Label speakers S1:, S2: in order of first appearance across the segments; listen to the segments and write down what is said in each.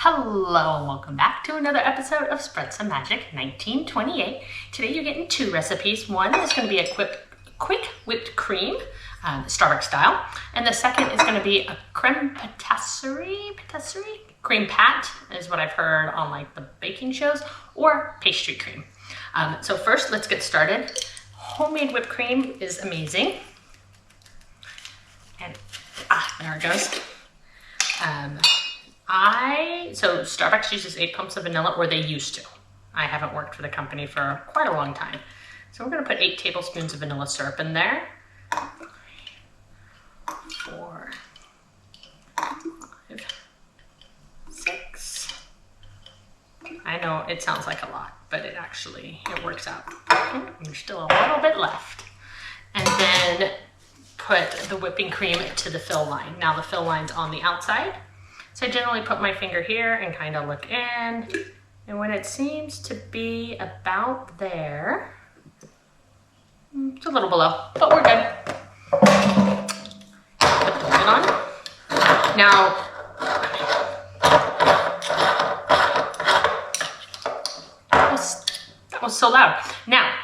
S1: Hello and welcome back to another episode of Spread Some Magic 1928. Today you're getting two recipes. One is going to be a quick whipped cream, Starbucks style, and the second is going to be a crème pâtisserie, cream pat is what I've heard on like the baking shows, or pastry cream. So first let's get started. Homemade whipped cream is amazing. And there it goes. So Starbucks uses 8 pumps of vanilla, or they used to. I haven't worked for the company for quite a long time. So we're gonna put 8 tablespoons of vanilla syrup in there. 4, 5, 6. I know it sounds like a lot, but it works out. There's still a little bit left. And then put the whipping cream to the fill line. Now the fill line's on the outside. So I generally put my finger here and kind of look in. And when it seems to be about there, it's a little below, but we're good. Put the lid on. Now, that was so loud. Now,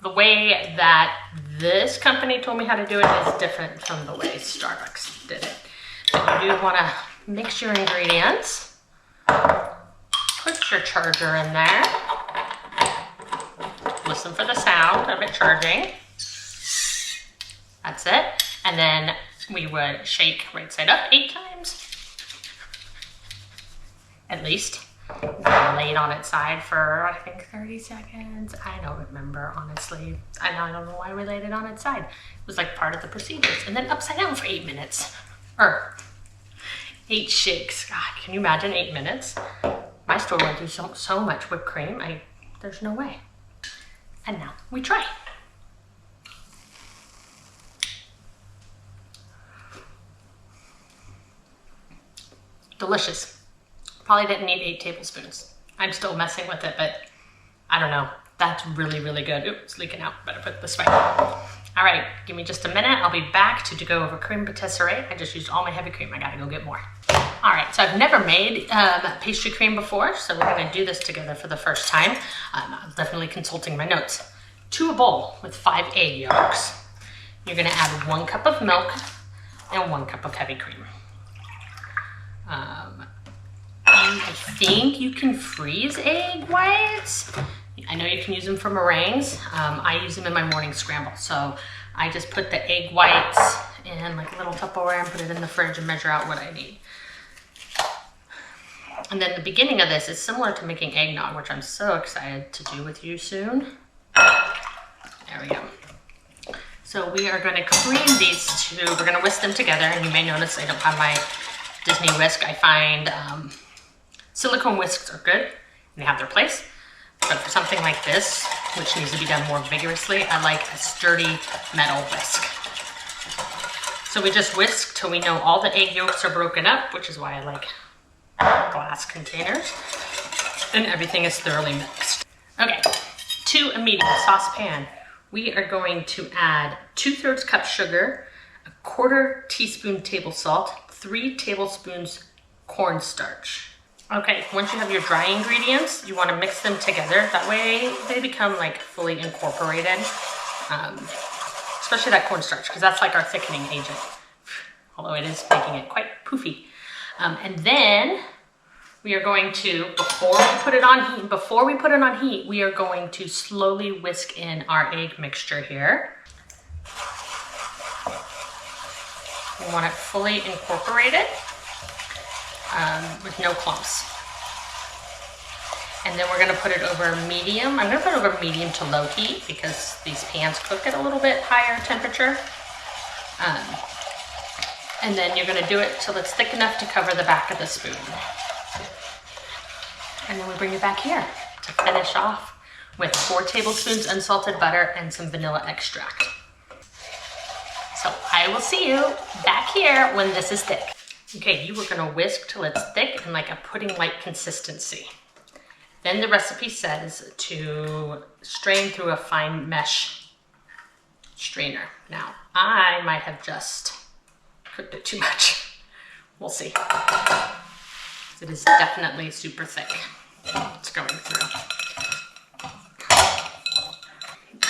S1: the way that this company told me how to do it is different from the way Starbucks did it. So you do want to mix your ingredients, put your charger in there, listen for the sound of it charging. That's it. And then we would shake right side up 8 times, at least. Lay it on its side for, I think, 30 seconds. I don't remember, honestly. I don't know why we laid it on its side. It was like part of the procedures. And then upside down for 8 minutes. Or 8 shakes. God, can you imagine 8 minutes? My store went through so much whipped cream. There's no way. And now we try. Delicious. Probably didn't need 8 tablespoons. I'm still messing with it, but I don't know. That's really, really good. Oops, it's leaking out. Better put it this way. All right, give me just a minute. I'll be back to go over crème pâtissière. I just used all my heavy cream. I gotta go get more. All right, so I've never made pastry cream before, so we're gonna do this together for the first time. I'm definitely consulting my notes. To a bowl with 5 egg yolks, you're gonna add 1 cup of milk and 1 cup of heavy cream. I think you can freeze egg whites. I know you can use them for meringues. I use them in my morning scramble. So I just put the egg whites in like a little Tupperware and put it in the fridge and measure out what I need. And then the beginning of this is similar to making eggnog, which I'm so excited to do with you soon. There we go. So we are going to cream these two. We're going to whisk them together, and you may notice I don't have my Disney whisk. I find silicone whisks are good, and they have their place. But for something like this, which needs to be done more vigorously, I like a sturdy metal whisk. So we just whisk till we know all the egg yolks are broken up, which is why I like glass containers, and everything is thoroughly mixed. Okay, to a medium saucepan, we are going to add 2/3 cup sugar, 1/4 teaspoon table salt, 3 tablespoons cornstarch. Okay, once you have your dry ingredients, you want to mix them together. That way they become like fully incorporated, especially that cornstarch, because that's like our thickening agent, although it is making it quite poofy. And then we are going to, before we put it on heat, we are going to slowly whisk in our egg mixture here. We want it fully incorporated with no clumps. And then we're gonna put it over medium. I'm gonna put it over medium to low heat because these pans cook at a little bit higher temperature. And then you're gonna do it till it's thick enough to cover the back of the spoon. And then we bring it back here to finish off with 4 tablespoons unsalted butter and some vanilla extract. So I will see you back here when this is thick. Okay, you are gonna whisk till it's thick and like a pudding-like consistency. Then the recipe says to strain through a fine mesh strainer. Now, I might have just cooked it too much. We'll see. It is definitely super thick. It's going through.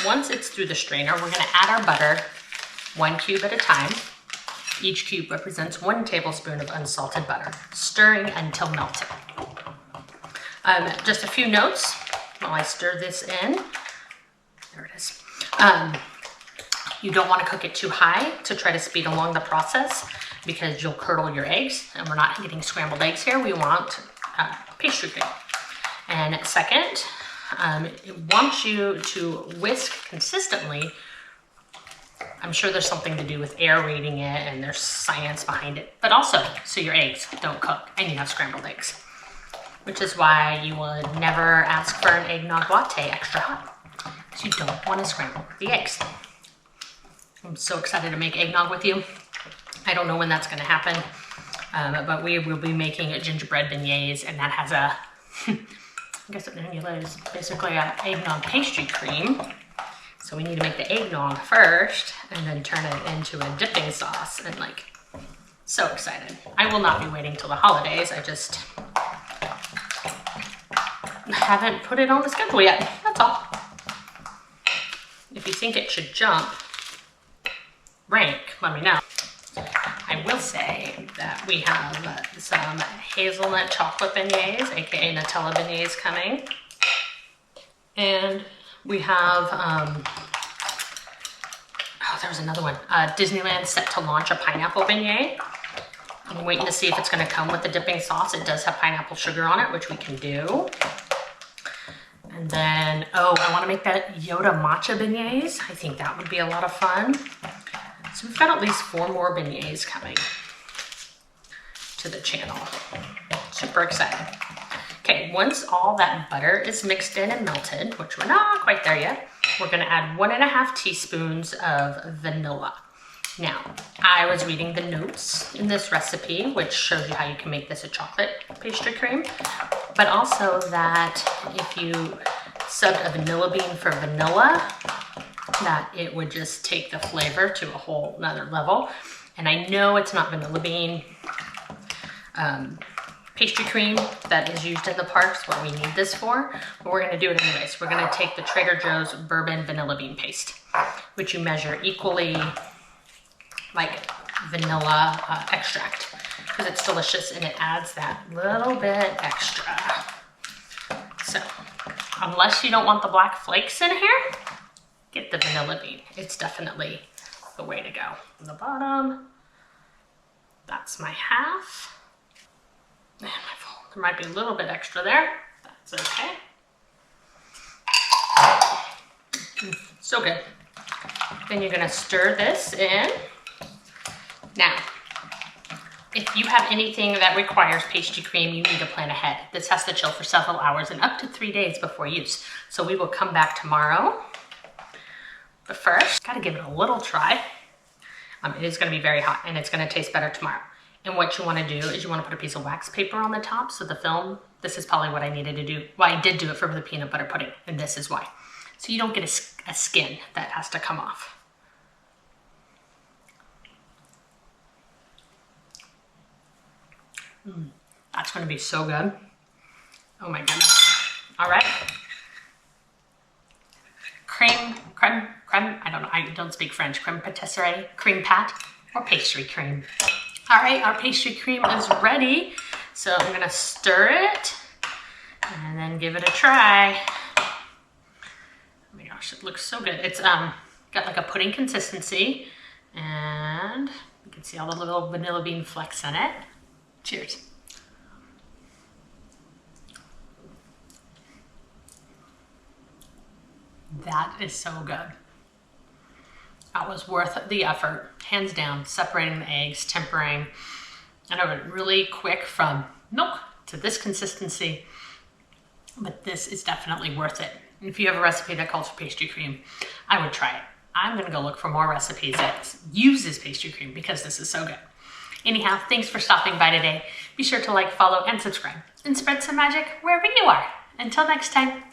S1: Once it's through the strainer, we're gonna add our butter 1 cube at a time. Each cube represents 1 tablespoon of unsalted butter, stirring until melted. Just a few notes while I stir this in. There it is. You don't want to cook it too high to try to speed along the process because you'll curdle your eggs, and we're not getting scrambled eggs here. We want pastry cream. And second, it wants you to whisk consistently. I'm sure there's something to do with aerating it and there's science behind it, but also so your eggs don't cook and you have scrambled eggs, which is why you would never ask for an eggnog latte extra hot, because you don't want to scramble the eggs. I'm so excited to make eggnog with you. I don't know when that's going to happen, but we will be making a gingerbread beignets, and that has a, I guess it is basically an eggnog pastry cream. So we need to make the eggnog first and then turn it into a dipping sauce, and like, so excited. I will not be waiting till the holidays. I just haven't put it on the schedule yet, that's all. If you think it should jump rank, let me know. I will say that we have some hazelnut chocolate beignets, aka Nutella beignets, coming. And we have, oh, there was another one. Disneyland set to launch a pineapple beignet. I'm waiting to see if it's gonna come with the dipping sauce. It does have pineapple sugar on it, which we can do. And then, oh, I wanna make that Yoda matcha beignets. I think that would be a lot of fun. So we've got at least 4 more beignets coming to the channel. Super excited. Okay, once all that butter is mixed in and melted, which we're not quite there yet, we're gonna add 1.5 teaspoons of vanilla. Now, I was reading the notes in this recipe, which shows you how you can make this a chocolate pastry cream, but also that if you subbed a vanilla bean for vanilla, that it would just take the flavor to a whole nother level. And I know it's not vanilla bean pastry cream that is used in the parks, what we need this for, but we're gonna do it anyways. We're gonna take the Trader Joe's bourbon vanilla bean paste, which you measure equally like vanilla extract, because it's delicious and it adds that little bit extra. So, unless you don't want the black flakes in here, get the vanilla bean. It's definitely the way to go. On the bottom, that's my half. And my full. There might be a little bit extra there. That's okay. So good. Then you're gonna stir this in. Now, if you have anything that requires pastry cream, you need to plan ahead. This has to chill for several hours and up to 3 days before use. So we will come back tomorrow. But first, gotta give it a little try. It is gonna be very hot and it's gonna taste better tomorrow. And what you wanna do is you wanna put a piece of wax paper on the top so the film, this is probably what I needed to do. Well, I did do it for the peanut butter pudding, and this is why. So you don't get a skin that has to come off. That's gonna be so good. Oh my goodness. All right. Crème, I don't know, I don't speak French. Crème Pâtissière, cream pat, or pastry cream. All right, our pastry cream is ready. So I'm gonna stir it and then give it a try. Oh my gosh, it looks so good. It's got like a pudding consistency, and you can see all the little vanilla bean flecks in it. Cheers. That is so good. That was worth the effort, hands down, separating the eggs, tempering. And I went really quick from milk to this consistency, but this is definitely worth it. And if you have a recipe that calls for pastry cream, I would try it. I'm gonna go look for more recipes that uses pastry cream because this is so good. Anyhow, thanks for stopping by today. Be sure to like, follow, and subscribe, and spread some magic wherever you are. Until next time.